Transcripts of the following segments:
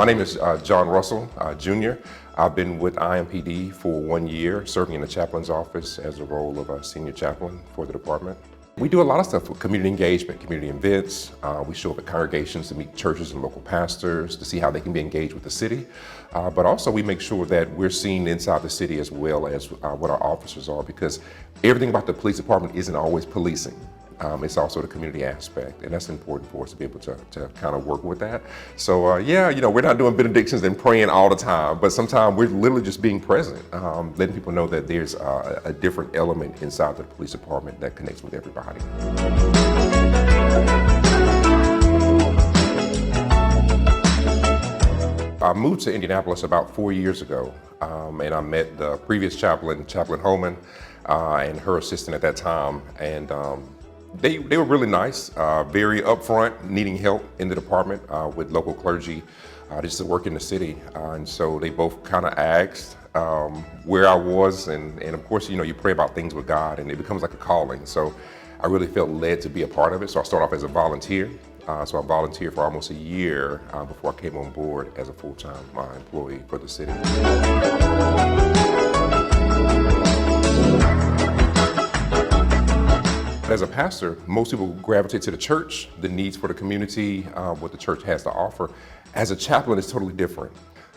My name is John Russell, Jr. I've been with IMPD for 1 year, serving in the chaplain's office as the role of a senior chaplain for the department. We do a lot of stuff with community engagement, community events. We show up at congregations to meet churches and local pastors to see how they can be engaged with the city. But also we make sure that we're seen inside the city as well as what our officers are, because everything about the police department isn't always policing. It's also the community aspect, and that's important for us to be able to kind of work with that. So yeah, we're not doing benedictions and praying all the time, but sometimes we're literally just being present, letting people know that there's a different element inside the police department that connects with everybody. I moved to Indianapolis about 4 years ago, and I met the previous chaplain, Chaplain Holman, and her assistant at that time, and they were really nice, very upfront, needing help in the department with local clergy just to work in the city. And so they both kind of asked where I was, and of course, you pray about things with God and it becomes like a calling. So I really felt led to be a part of it. So I started off as a volunteer. So I volunteered for almost a year before I came on board as a full-time employee for the city. As a pastor, most people gravitate to the church, the needs for the community, what the church has to offer. As a chaplain, it's totally different.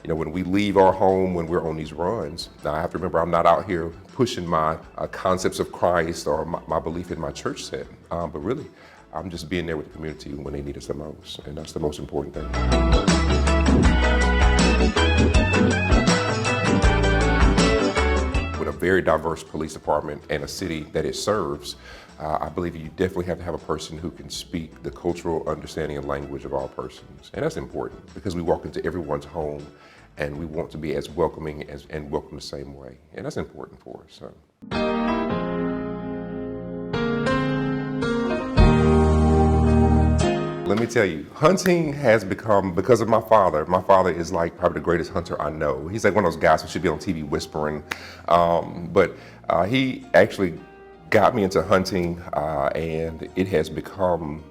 When we leave our home, when we're on these runs, now I have to remember I'm not out here pushing my concepts of Christ or my belief in my church set, but really, I'm just being there with the community when they need us the most, and that's the most important thing. With a very diverse police department and a city that it serves, I believe you definitely have to have a person who can speak the cultural understanding and language of all persons. And that's important because we walk into everyone's home and we want to be as welcoming and welcome the same way. And that's important for us. So. Let me tell you, hunting has become, because of my father is like probably the greatest hunter I know. He's like one of those guys who should be on TV whispering. But he actually got me into hunting, and it has become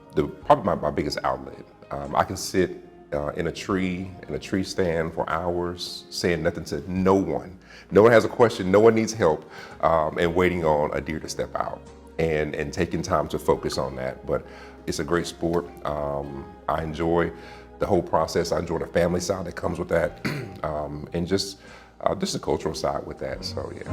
probably my biggest outlet. I can sit in a tree stand for hours, saying nothing to no one. No one has a question, no one needs help, and waiting on a deer to step out and taking time to focus on that. But it's a great sport. I enjoy the whole process. I enjoy the family side that comes with that, and just the cultural side with that. So yeah.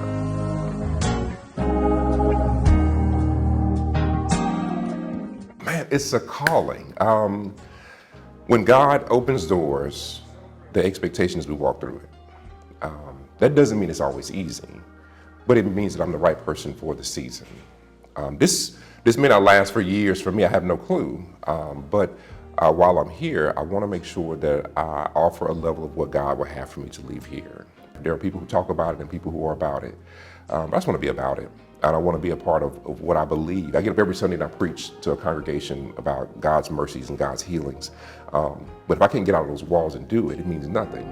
Man, it's a calling. When God opens doors, the expectation is we walk through it. That doesn't mean it's always easy, but it means that I'm the right person for the season. This may not last for years for me, I have no clue. But while I'm here, I want to make sure that I offer a level of what God would have for me to leave here. There are people who talk about it and people who are about it. I just want to be about it. And I want to be a part of what I believe. I get up every Sunday and I preach to a congregation about God's mercies and God's healings. But if I can't get out of those walls and do it, it means nothing.